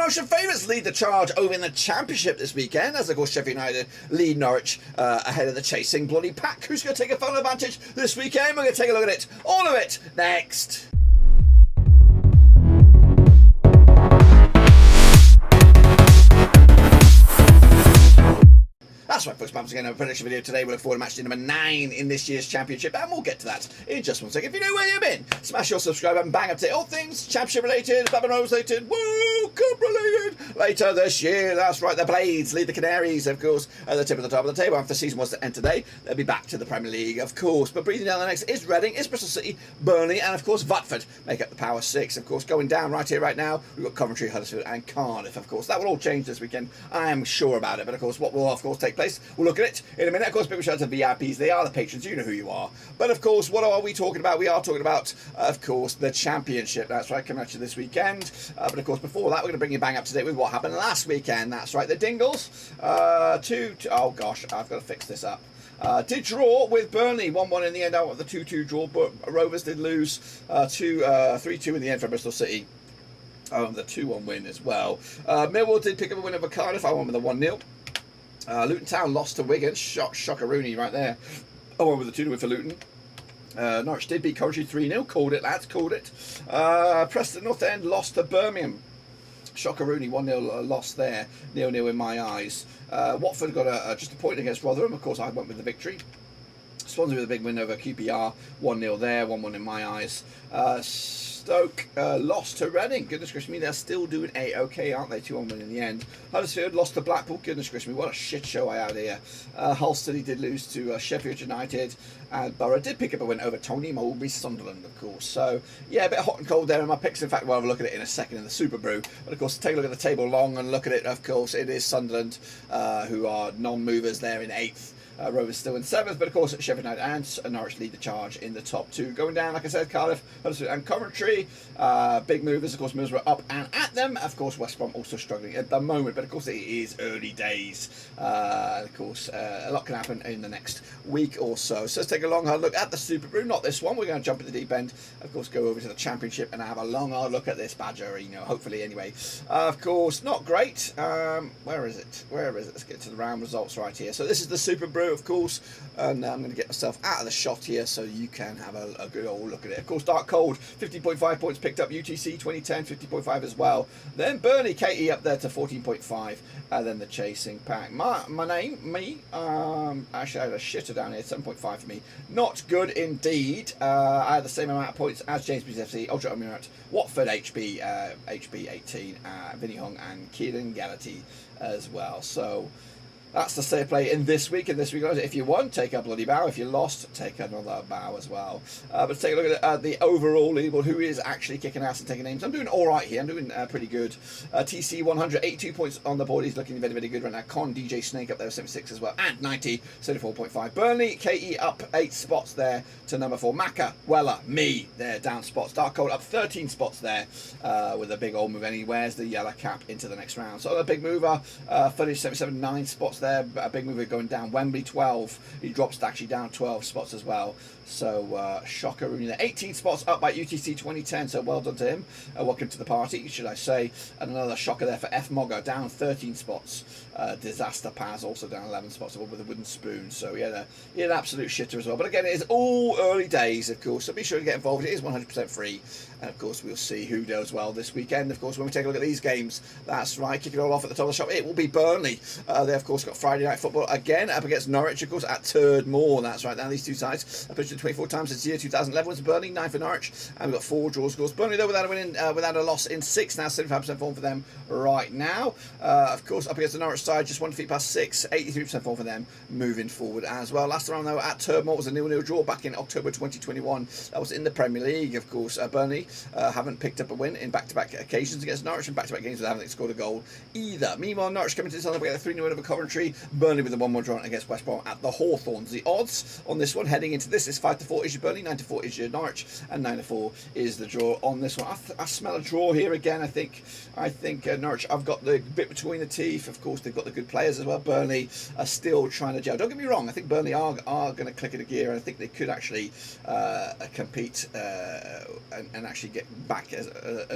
Promotion favourites lead the charge over in the Championship this weekend, as of course Sheffield United lead Norwich ahead of the chasing bloody pack. Who's going to take a full advantage this weekend? We're going to take a look at it, all of it, next. That's right, folks. Once again, a prediction video today. We look forward to match day number 9 in this year's Championship, and we'll get to that in just one second. If you know where you've been, smash your subscribe button, bang up to all things Championship related, Blackburn Rovers related, World Cup related. Later this year, that's right, the Blades lead the Canaries, of course, at the tip of the top of the table. After the season was to end today, they'll be back to the Premier League, of course. But breathing down the next is Reading, is Bristol City, Burnley, and of course Watford make up the Power 6. Of course, going down right here, right now, we've got Coventry, Huddersfield, and Cardiff. Of course, that will all change this weekend. I am sure about it. But of course, what will of course take place? We'll look at it in a minute. Of course, big shout out to VIPs. They are the patrons. You know who you are. But of course, what are we talking about? We are talking about, of course, the Championship. That's right, coming at you this weekend. But of course, before that, we're going to bring you bang up to date with what happened last weekend. That's right, the Dingles. Oh gosh, I've got to fix this up. Did draw with Burnley 1-1 in the end out of the 2-2 draw, but Rovers did lose 3-2 in the end for Bristol City. The 2-1 win as well. Millwall did pick up a win over Cardiff. I won with a 1-0. Luton Town lost to Wigan. Shockaroonie right there. I won with a 2-0 win for Luton. Norwich did beat Coventry 3-0. Called it, lads. Called it. Preston North End lost to Birmingham. Shockaroonie 1-0 loss there. 0-0 in my eyes. Watford got just a point against Rotherham. Of course, I went with the victory. Swansea with a big win over QPR. 1-0 there. 1-1 in my eyes. Stoke lost to Reading. Goodness gracious me, they're still doing A-OK, aren't they? 2-1 win in the end. Huddersfield lost to Blackpool. Goodness gracious me, what a shit show I had here. Hull City did lose to Sheffield United. And Borough did pick up a win over Tony Mowbray's Sunderland, of course. So, yeah, a bit hot and cold there in my picks. In fact, we'll have a look at it in a second in the Super Brew. But, of course, take a look at the table long and look at it. Of course, it is Sunderland who are non-movers there in 8th. Rovers still in 7th, but of course Sheffield United and Norwich lead the charge in the top 2. Going down, like I said, Cardiff, Huddersfield and Coventry. Big movers, of course, Middlesbrough up and at them. Of course, West Brom also struggling at the moment, but of course it is early days. Of course, a lot can happen in the next week or so. So let's take a long hard look at the Super Brew. Not this one. We're going to jump in the deep end. Of course, go over to the Championship and have a long hard look at this badger. You know, hopefully anyway. Of course, not great. Where is it? Let's get to the round results right here. So this is the Super Brew, of course. And I'm going to get myself out of the shot here so you can have a good old look at it. Of course, Dark Cold, 50.5 points picked up. UTC 2010, 50.5 as well. Then Burnley, KE up there to 14.5. And then the chasing pack. Actually, I had a shitter down here, 7.5 for me. Not good indeed. I had the same amount of points as James FC, Ultra Emirat, Watford HB 18, Vinny Hong, and Kieran Gallity as well. So that's the state of play in this week. If you won, take a bloody bow. If you lost, take another bow as well. But take a look at the overall leaderboard. Who is actually kicking ass and taking names? I'm doing all right here. I'm doing pretty good. TC 100, 82 points on the board. He's looking very, very good right now. Con DJ Snake up there, 76 as well. And 90, 74.5. Burnley, KE up 8 spots there to number 4. Macca, Weller, me, they're down spots. Dark Cold up 13 spots there with a big old move. And he wears the yellow cap into the next round. So a big mover, Footage 77, 9 spots there. A big mover going down. Wembley 12. He drops actually down 12 spots as well. So shocker, 18 spots up by UTC 2010. So well done to him. Welcome to the party, should I say. And another shocker there for F Mogger, down 13 spots. Disaster Paz also down 11 spots with a wooden spoon. So he had an absolute shitter as well. But again, it is all early days, of course. So be sure to get involved. It is 100% free. And of course, we'll see who does well this weekend. Of course, when we take a look at these games, that's right, kicking it all off at the top of the shop, it will be Burnley. They, of course, got Friday night football again up against Norwich, of course, at Turd Moor. That's right, now these two sides have pitched it 24 times this year. 2011 was Burnley, 9 for Norwich, and we've got 4 draws, of course. Burnley, though, without a loss in 6 now, 75% form for them right now. Of course, up against the Norwich side, just 1 defeat past 6, 83% form for them moving forward as well. Last round, though, at Turd Moor was a 0-0 draw back in October 2021. That was in the Premier League, of course. Burnley haven't picked up a win in back-to-back occasions against Norwich and back-to-back games without having scored a goal either. Meanwhile, Norwich coming to this other, we get a 3-0 win over Coventry. Burnley with a 1-1 draw against West Brom at the Hawthorns. The odds on this one heading into this is 5-4 is your Burnley, 9-4 is your Norwich, and 9-4 is the draw on this one. I smell a draw here again. I think Norwich, I've got the bit between the teeth. Of course, they've got the good players as well. Burnley are still trying to gel. Don't get me wrong. I think Burnley are going to click into gear. I think they could actually compete and actually actually get back as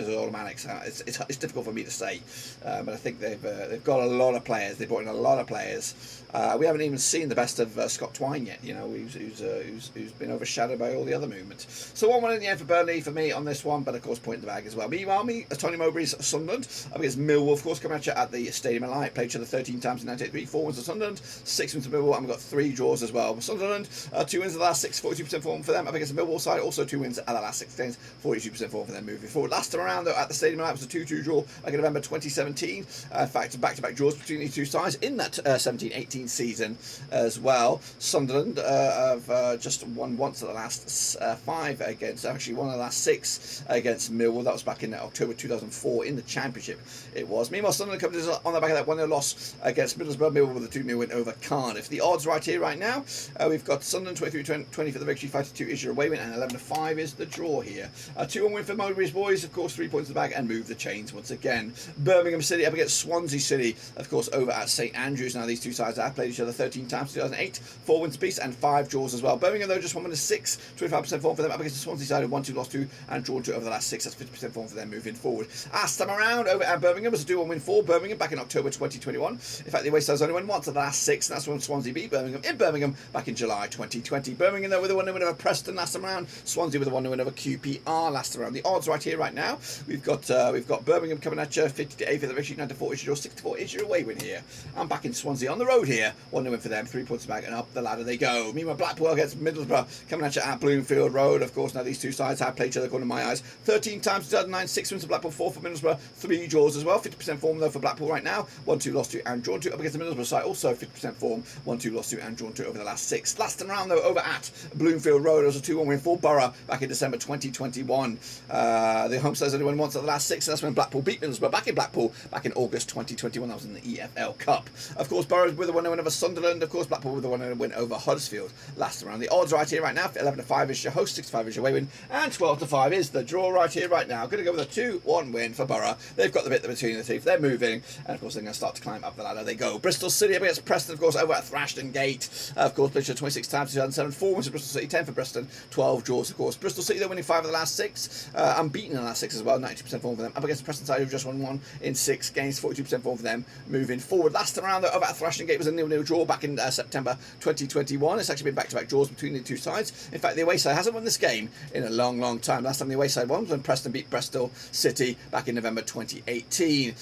automatics. It's difficult for me to say, but I think they've got a lot of players. They brought in a lot of players. We haven't even seen the best of Scott Twine yet, you know, who's been overshadowed by all the other movements. So 1-1 in the end for Burnley for me on this one, but of course point in the bag as well. Meanwhile, Tony Mowbray's Sunderland up against Millwall, of course, coming at you at the Stadium of Light. Played each other 13 times in 1983, 4 wins to Sunderland, 6 wins to Millwall, and we've got 3 draws as well. Sunderland, 2 wins in the last 6, 42% form for them. Up against the Millwall side, also 2 wins at the last 6 games, 42% form for them moving forward. Last time around, though, at the Stadium of Light was a 2-2 draw back in November 2017. In fact, back-to-back draws between these two sides in that 17-18 season as well. Sunderland have just won once at the last 5 against, actually one of the last 6 against Millwall. That was back in October 2004 in the Championship. It was. Meanwhile, Sunderland comes on the back of that 1-0 loss against Middlesbrough. Millwall with a 2-0 win over Cardiff. The odds right here, right now, we've got Sunderland 23-20 for the victory, 5-2 is your away win, and 11-5 is the draw here. 2-1 win for Mowbray's boys, of course, 3 points in the bag, and move the chains once again. Birmingham City up against Swansea City, of course, over at St Andrews. Now, these two sides have played each other 13 times, 2008, 4 wins apiece, and 5 draws as well. Birmingham, though, just 1 win to 6, 25% form for them, up against the Swansea side, 1-2 lost 2, and drawn 2 over the last 6. That's 50% form for them moving forward. Last time around, over at Birmingham, was a 2-1 win for Birmingham back in October 2021. In fact, the away side's only won once of the last 6, and that's when Swansea beat Birmingham in Birmingham back in July 2020. Birmingham, though, with a 1-0 win over Preston last time around. Swansea with a 1-0 win over QPR last time around. The odds right here, right now, we've got Birmingham coming at you 50-8 for the victory, 9-4 is your draw, 6-4 is your away win here. I'm back in Swansea on the road here. 1-0 win for them, 3 points back, and up the ladder they go. Meanwhile, Blackpool against Middlesbrough coming at you at Bloomfield Road. Of course, now these two sides have played each other, according to my eyes, 13 times 2009, 6 wins for Blackpool, 4 for Middlesbrough, 3 draws as well. 50% form though for Blackpool right now. 1-2 lost 2 and drawn 2 up against the Middlesbrough side. Also 50% form. 1-2 lost 2 and drawn 2 over the last 6. Last time around though, over at Bloomfield Road, it was a 2-1 win for Borough back in December 2021. The Homesteads only won once at the last 6, and that's when Blackpool beat Middlesbrough back in Blackpool back in August 2021. That was in the EFL Cup. Of course, Borough with a 1-0 win over Sunderland. Of course, Blackpool with a 1-0 win over Huddersfield last time around. The odds right here, right now, 11-5 is your host, 6-5 is your away win, and 12-5 is the draw right here, right now. Going to go with a 2-1 win for Borough. They've got the bit between the teeth. They're moving, and of course, they're going to start to climb up the ladder. They go. Bristol City up against Preston, of course, over at Thrashton Gate. Of course, played 26 times, 2007, 4 wins for Bristol City, 10 for Preston, 12 draws, of course. Bristol City, they're winning 5 of the last 6, unbeaten in the last 6 as well, 92% form for them. Up against the Preston side, who've just won 1 in 6 games, 42% form for them, moving forward. Last time around, though, over at Thrashton Gate was a 0-0 draw back in September 2021. It's actually been back-to-back draws between the two sides. In fact, the away side hasn't won this game in a long, long time. Last time the away side won was when Preston beat Bristol City back in November 2018.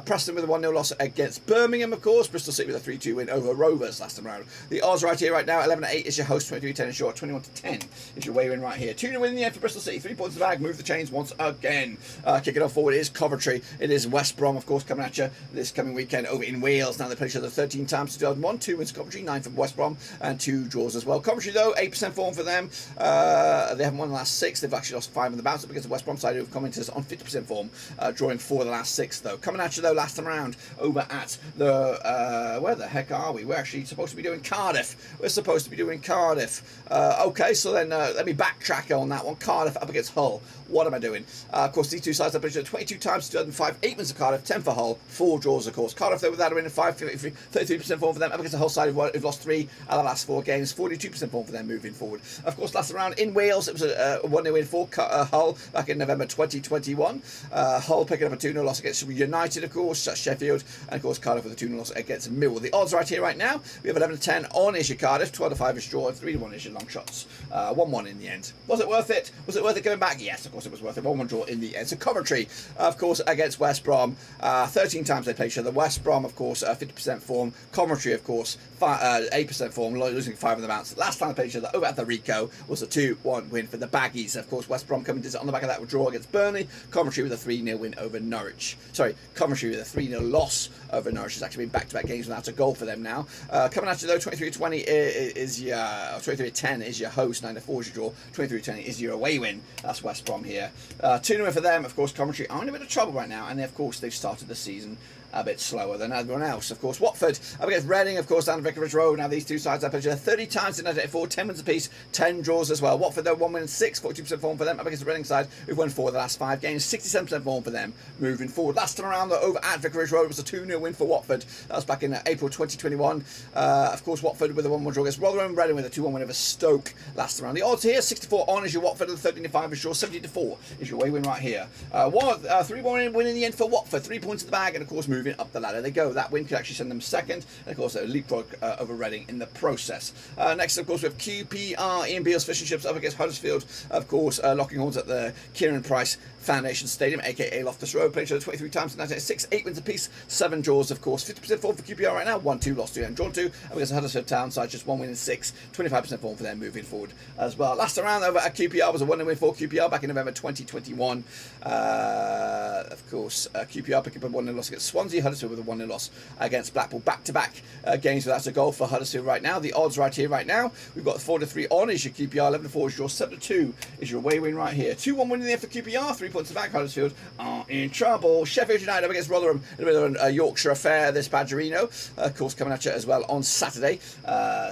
Preston with a 1-0 loss against Birmingham, of course. Bristol City with a 3-2 win over Rovers last time around. The odds right here, right now, 11-8 is your host, 23-10 is your, 21-10 is your way win right here. 2-0 win in the end for Bristol City, 3 points in the bag, move the chains once again. Kicking off forward is Coventry. It is West Brom, of course, coming at you this coming weekend over in Wales. Now they play each other 13 times, 2001, 2 wins for Coventry, 9 for West Brom, and 2 draws as well. Coventry, though, 8% form for them. They haven't won the last 6. They've actually lost 5 in the bounce up against the West Brom side, who have commented on 50% form, drawing 4 of the last 6, though. Coming at you, though, last time around, over at the, where the heck are we? We're actually supposed to be doing Cardiff. We're supposed to be doing Cardiff. Okay, so then let me backtrack on that one. Cardiff up against Hull. What am I doing? Of course, these two sides have played 22 times, 2005, 8 wins for Cardiff, 10 for Hull, 4 draws, of course. Cardiff, though, without a win in 5, 33% form for them. Up against the Hull side, who've lost 3 out of the last 4 games, 42% form for them moving forward. Of course, last round in Wales, it was a 1-0 win for Hull back in November 2021. Hull picking up a 2-0 loss against United, of course, Sheffield, and of course Cardiff with a 2-0 loss against Millwall. The odds right here, right now, we have 11-10 on is your Cardiff, 12-5 is draw, and 3-1 is your long shots. 1-1 in the end. Was it worth it? Was it worth it going back? Yes, of course it was worth it. 1-1 draw in the end. So Coventry, of course, against West Brom, 13 times they played each other. West Brom, of course, 50% form. Coventry, of course, 8% form, losing 5 in the bounce. Last time they played each other over at the Rico was a 2-1 win for the Baggies. Of course, West Brom coming on the back of that draw against Burnley. Coventry with a 3-0 win over Norwich. Sorry, Coventry with a 3-0 loss over Norwich. It's actually been back-to-back games without a goal for them now. Coming at you, though, 23-20 is your 23-10 is your host, 9-4 is your draw, 23-10 is your away win. That's West Brom here. 2-0 for them. Of course, Coventry are in a bit of trouble right now, and of course they've started the season a bit slower than everyone else. Of course, Watford up against Reading, of course, down at Vicarage Road. Now, these two sides have played 30 times in 1984, 10 wins apiece, 10 draws as well. Watford, though, 1 win and 6, 42% form for them. Up against the Reading side, who've won 4 of the last 5 games, 67% form for them moving forward. Last time around, though, over at Vicarage Road, it was a 2-0 win for Watford. That was back in April 2021. Of course, Watford with a 1-1 draw against Rotherham, Reading with a 2-1 win over Stoke last time around. The odds here, 64 on is your Watford, and 13-5 is your 70-4 is your away win right here. 3-1 win in the end for Watford, 3 points in the bag, and of course, moving up the ladder they go. That win could actually send them second, and of course, a leapfrog over Reading in the process. Next, of course, we have QPR, Ian Beale's Fishing Ships up against Huddersfield, of course, locking horns at the Kieran Price Foundation Stadium, aka Loftus Road. Played each other 23 times in 1986, 8 wins apiece, 7 draws, of course. 50% form for QPR right now, 1-2 lost to and drawn 2. Up against the Huddersfield Town side, just 1 win and 6, 25% form for them moving forward as well. Last round over at QPR was a 1-0 win for QPR back in November 2021. Of course, QPR picking up a 1-0 loss against Swansea, Huddersfield with a 1-0 loss against Blackpool. Back-to-back games without a goal for Huddersfield right now. The odds right here, right now, we've got 4-3 on is your QPR, 11-4 is your 7-2 is your away win right here. 2-1 win in the end for QPR, 3 points back. Huddersfield are in trouble. Sheffield United up against Rotherham, a bit of a Yorkshire affair, this Badgerino. Of course, coming at you as well on Saturday,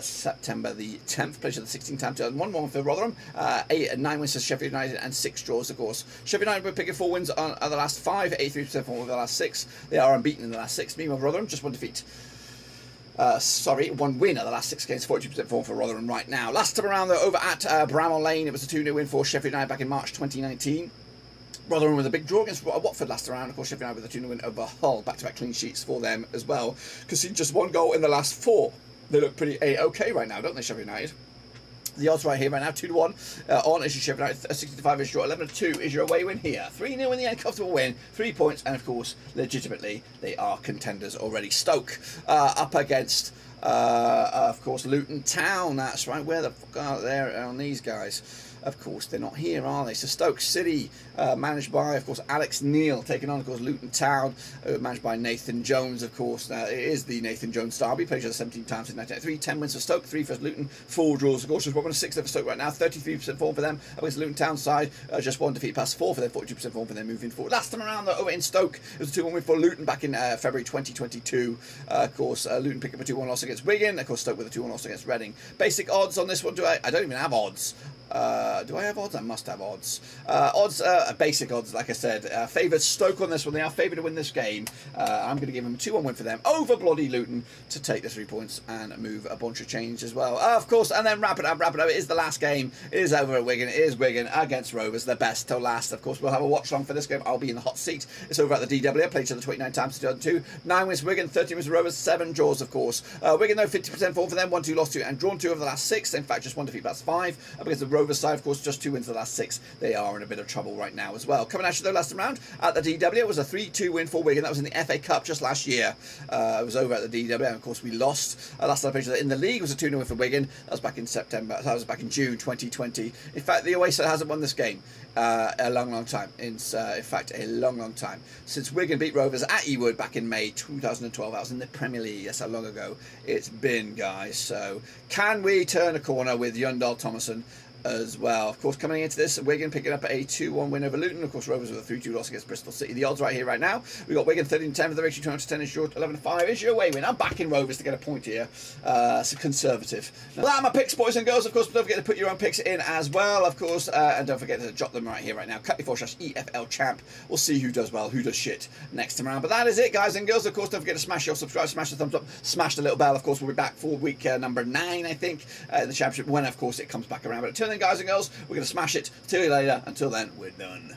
September the 10th. Played at the 16th time, 1-1 for Rotherham, 9 wins for Sheffield United and 6 draws, of course. Sheffield United were picking 4 wins on the last 5, 83% form over the last 6. They are unbeaten in the last 6. Meanwhile, Rotherham just 1 defeat. 1 win at the last 6 games, 42% form for Rotherham right now. Last time around, though, over at Bramall Lane, it was a 2-0 win for Sheffield United back in March 2019. Rotherham with a big draw against Watford last round. Of course, Sheffield United with a 2-0 win over Hull. Back-to-back clean sheets for them as well. Conceded just 1 goal in the last 4. They look pretty A-OK right now, don't they, Sheffield United? The odds right here right now, 2-1 on is your Sheffield United, 65 is your 11-2 is your away win here. 3-0 in the end, comfortable win, 3 points, and of course, legitimately, they are contenders already. Stoke up against, of course, Luton Town. That's right. Where the fuck are they on these guys? Of course, they're not here, are they? So Stoke City, managed by, of course, Alex Neil, taking on, of course, Luton Town, managed by Nathan Jones, of course. It is the Nathan Jones derby. Played 17 times in 1993. 10 wins for Stoke, 3 for Luton, 4 draws. Of course, there's 1 and 6 there for Stoke right now. 33% form for them. Against Luton Town side, just 1 defeat past 4 for their 42% form for them moving forward. Last time around, though, over in Stoke, it was a 2-1 win for Luton back in February 2022. Of course, Luton picked up a 2-1 loss against Wigan. Of course, Stoke with a 2-1 loss against Reading. Basic odds on this one, I don't even have odds. Do I have odds? I must have odds. Basic odds, like I said. Favoured Stoke on this one. They are favoured to win this game. I'm going to give them a 2-1 win for them over bloody Luton to take the 3 points and move a bunch of change as well. Of course, and then wrap it up. It is the last game. It is over at Wigan. It is Wigan against Rovers. The best till last. Of course, we'll have a watch long for this game. I'll be in the hot seat. It's over at the DW. I played each other 29 times, 2002. 9 wins for Wigan, 13 wins for Rovers, 7 draws, of course. Wigan, though, 50% form for them. 1-2 lost 2 and drawn 2 over the last 6. In fact, just 1 defeat past 5. Up against the Rovers side, of course, just 2 wins the last 6. They are in a bit of trouble right now as well. Coming at you, though, last round at the DW, it was a 3-2 win for Wigan. That was in the FA Cup just last year. It was over at the DW, and of course, we lost. Last time I played in the league was a 2-0 win for Wigan. That was back in September. That was back in June 2020. In fact, the away side hasn't won this game a long time. In fact, a long time. Since Wigan beat Rovers at Ewood back in May 2012. That was in the Premier League. That's how long ago it's been, guys. So, can we turn a corner with Yundal Thomason as well? Of course, coming into this, Wigan picking up a 2-1 win over Luton. Of course, Rovers with a 3-2 loss against Bristol City. The odds right here, right now, we've got Wigan 13-10 for the ratio, 2-10 is your 11-5 is your away win. I'm backing Rovers to get a point here. It's a conservative. Now, that are my picks, boys and girls. Of course, don't forget to put your own picks in as well, of course, and don't forget to drop them right here, right now. cut.4/EFL Champ. We'll see who does well, who does shit next time around. But that is it, guys and girls. Of course, don't forget to smash your subscribe, smash the thumbs up, smash the little bell. Of course, we'll be back for week number 9, I think, in the championship, when, of course, it comes back around. But until then, guys and girls, we're going to smash it. See you later. Until then, we're done.